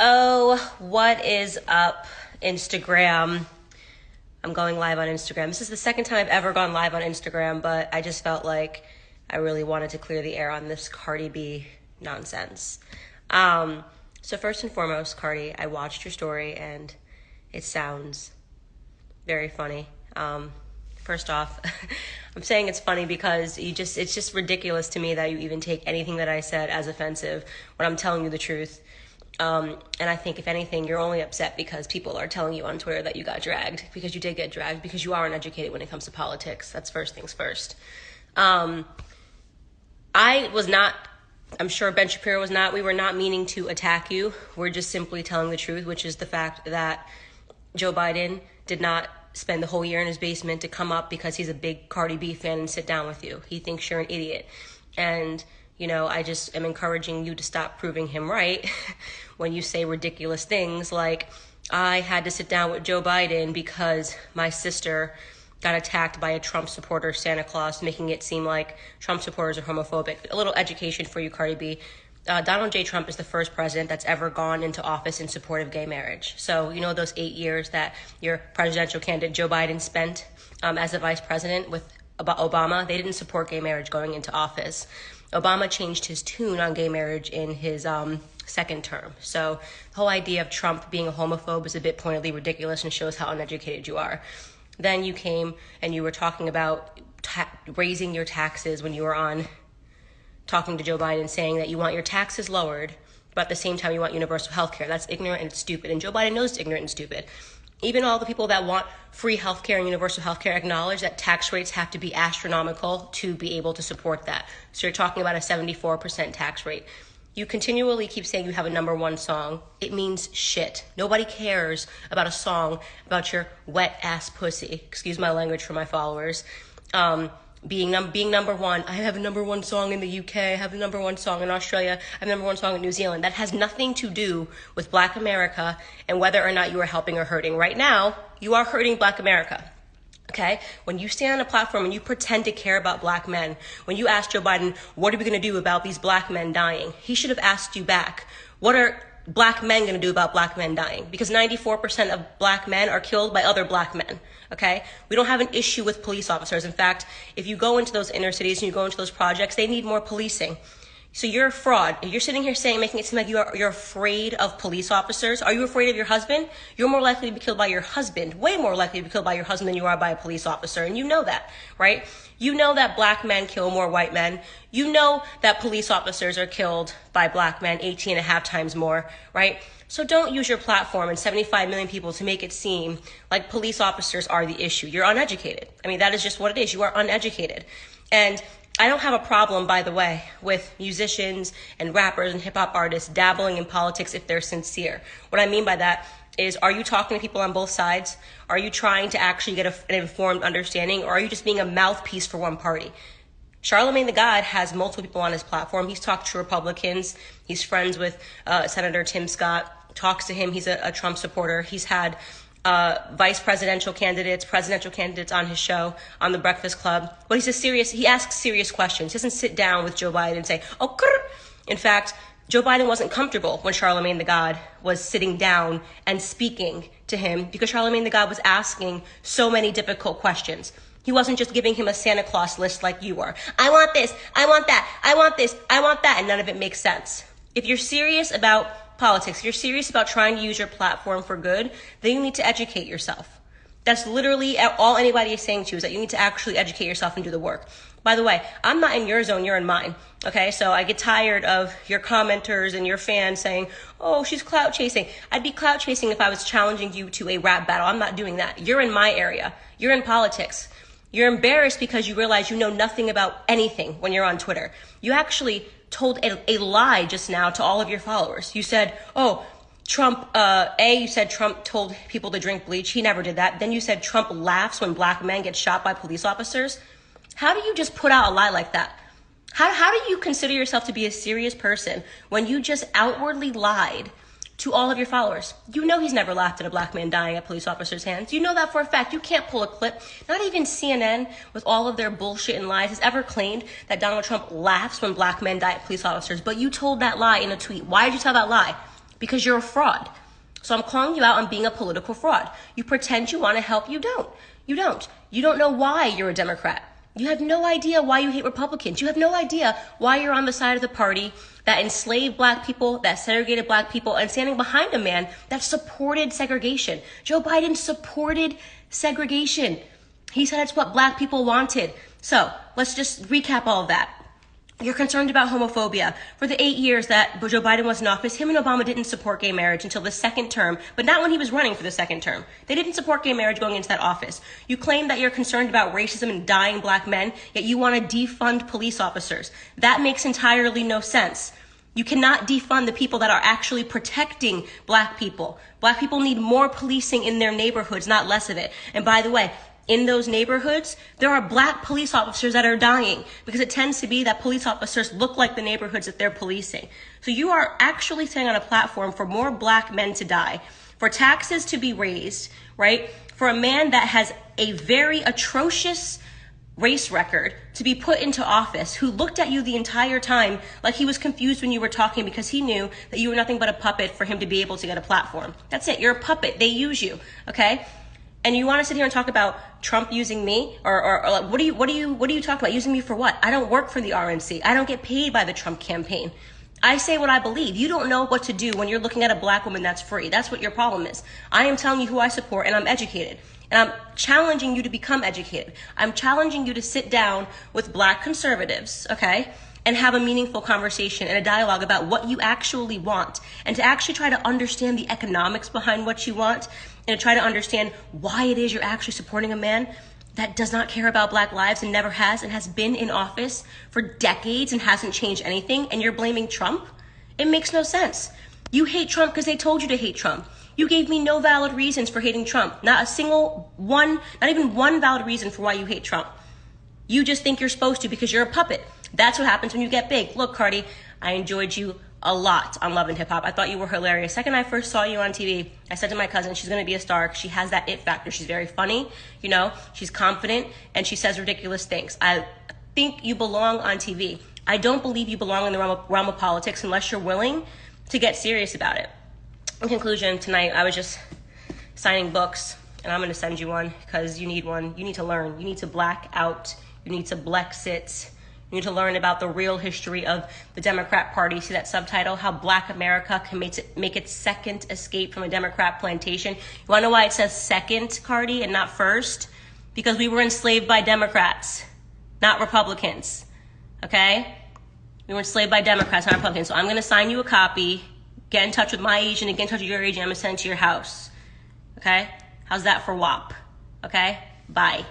Oh, what is up, Instagram? I'm going live on Instagram. This is the second time I've ever gone live on Instagram, but I just felt like I really wanted to clear the air on this Cardi B nonsense. So first and foremost, Cardi, I watched your story and it sounds very funny. First off, I'm saying it's funny because it's just ridiculous to me that you even take anything that I said as offensive when I'm telling you the truth. And I think if anything, you're only upset because people are telling you on Twitter that you got dragged, because you did get dragged, because you are uneducated when it comes to politics. That's first things first. I was not, I'm sure Ben Shapiro was not, we were not meaning to attack you. We're just simply telling the truth, which is the fact that Joe Biden did not spend the whole year in his basement to come up because he's a big Cardi B fan and sit down with you. He thinks you're an idiot. And, you know, I just am encouraging you to stop proving him right when you say ridiculous things like, I had to sit down with Joe Biden because my sister got attacked by a Trump supporter, Santa Claus, making it seem like Trump supporters are homophobic. A little education for you, Cardi B. Donald J. Trump is the first president that's ever gone into office in support of gay marriage. So, you know, those 8 years that your presidential candidate Joe Biden spent as a vice president with Obama, they didn't support gay marriage going into office. Obama changed his tune on gay marriage in his second term. So the whole idea of Trump being a homophobe is a bit pointedly ridiculous and shows how uneducated you are. Then you came and you were talking about raising your taxes when you were on talking to Joe Biden, saying that you want your taxes lowered, but at the same time you want universal health care. That's ignorant and it's stupid. And Joe Biden knows it's ignorant and stupid. Even all the people that want free health care and universal health care acknowledge that tax rates have to be astronomical to be able to support that. So you're talking about a 74% tax rate. You continually keep saying you have a number one song. It means shit. Nobody cares about a song about your wet ass pussy. Excuse my language for my followers. Being number one. I have a number one song in the UK. I have a number one song in Australia. I have a number one song in New Zealand. That has nothing to do with Black America and whether or not you are helping or hurting. Right now, you are hurting Black America. Okay? When you stand on a platform and you pretend to care about Black men, when you ask Joe Biden, what are we going to do about these Black men dying? He should have asked you back, what are Black men going to do about Black men dying? Because 94% of Black men are killed by other Black men. Okay? We don't have an issue with police officers. In fact, if you go into those inner cities and you go into those projects, they need more policing. So you're a fraud. If you're sitting here saying, making it seem like you're afraid of police officers, are you afraid of your husband? You're more likely to be killed by your husband, way more likely to be killed by your husband than you are by a police officer. And you know that, right? You know that Black men kill more white men. You know that police officers are killed by Black men 18 and a half times more, right? So don't use your platform and 75 million people to make it seem like police officers are the issue. You're uneducated. I mean, that is just what it is. You are uneducated. And I don't have a problem, by the way, with musicians and rappers and hip hop artists dabbling in politics if they're sincere. What I mean by that is, are you talking to people on both sides? Are you trying to actually get an informed understanding, or are you just being a mouthpiece for one party? Charlemagne the God has multiple people on his platform. He's talked to Republicans. He's friends with Senator Tim Scott, talks to him. He's a Trump supporter. He's had presidential candidates on his show, on The Breakfast Club. But he asks serious questions. He doesn't sit down with Joe Biden and say, oh, grr. In fact, Joe Biden wasn't comfortable when Charlemagne the God was sitting down and speaking to him because Charlemagne the God was asking so many difficult questions. He wasn't just giving him a Santa Claus list like you are. I want this, I want that, I want this, I want that, and none of it makes sense. If you're serious about politics, if you're serious about trying to use your platform for good, then you need to educate yourself. That's literally all anybody is saying to you, is that you need to actually educate yourself and do the work. By the way, I'm not in your zone, you're in mine. Okay, so I get tired of your commenters and your fans saying, oh, she's clout chasing. I'd be clout chasing if I was challenging you to a rap battle. I'm not doing that. You're in my area. You're in politics. You're embarrassed because you realize you know nothing about anything when you're on Twitter. You actually told a lie just now to all of your followers. You said, oh, you said Trump told people to drink bleach. He never did that. Then you said Trump laughs when Black men get shot by police officers. How do you just put out a lie like that? How do you consider yourself to be a serious person when you just outwardly lied to all of your followers? You know he's never laughed at a Black man dying at police officers' hands. You know that for a fact. You can't pull a clip. Not even CNN, with all of their bullshit and lies, has ever claimed that Donald Trump laughs when Black men die at police officers. But you told that lie in a tweet. Why did you tell that lie? because you're a fraud. So I'm calling you out on being a political fraud. You pretend you want to help, you don't. You don't. You don't know why you're a Democrat. You have no idea why you hate Republicans. You have no idea why you're on the side of the party that enslaved black people, that segregated black people, and standing behind a man that supported segregation. Joe Biden supported segregation. He said it's what black people wanted. So let's just recap all of that. You're concerned about homophobia. For the 8 years that Joe Biden was in office, him and Obama didn't support gay marriage until the second term, but not when he was running for the second term. They didn't support gay marriage going into that office. You claim that you're concerned about racism and dying black men, yet you want to defund police officers. That makes entirely no sense. You cannot defund the people that are actually protecting black people. Black people need more policing in their neighborhoods, not less of it. And by the way, in those neighborhoods, there are black police officers that are dying because it tends to be that police officers look like the neighborhoods that they're policing. So you are actually standing on a platform for more black men to die, for taxes to be raised, right? For a man that has a very atrocious race record to be put into office, who looked at you the entire time like he was confused when you were talking because he knew that you were nothing but a puppet for him to be able to get a platform. That's it. You're a puppet. They use you. Okay? And you want to sit here and talk about Trump using me, or like, what do you talk about? Using me for what? I don't work for the RNC. I don't get paid by the Trump campaign. I say what I believe. You don't know what to do when you're looking at a black woman that's free. That's what your problem is. I am telling you who I support, and I'm educated. And I'm challenging you to become educated. I'm challenging you to sit down with black conservatives, okay, and have a meaningful conversation and a dialogue about what you actually want, and to actually try to understand the economics behind what you want, and to try to understand why it is you're actually supporting a man that does not care about black lives and never has, and has been in office for decades and hasn't changed anything, and you're blaming Trump? It makes no sense. You hate Trump because they told you to hate Trump. You gave me no valid reasons for hating Trump. Not a single one, not even one valid reason for why you hate Trump. You just think you're supposed to because you're a puppet. That's what happens when you get big. Look, Cardi, I enjoyed you a lot on Love and Hip Hop. I thought you were hilarious. Second I first saw you on TV, I said to my cousin, she's going to be a star because she has that it factor. She's very funny, you know, she's confident, and she says ridiculous things. I think you belong on TV. I don't believe you belong in the realm of politics unless you're willing to get serious about it. In conclusion, tonight I was just signing books, and I'm going to send you one because you need one. You need to learn. You need to black out. You need to Blexit. You need to learn about the real history of the Democrat Party. See that subtitle? How Black America can make its second escape from a Democrat plantation. You want to know why it says second, Cardi, and not first? Because we were enslaved by Democrats, not Republicans. Okay? We were enslaved by Democrats, not Republicans. So I'm going to sign you a copy. Get in touch with my agent and get in touch with your agent. I'm going to send it to your house. Okay? How's that for WAP? Okay? Bye.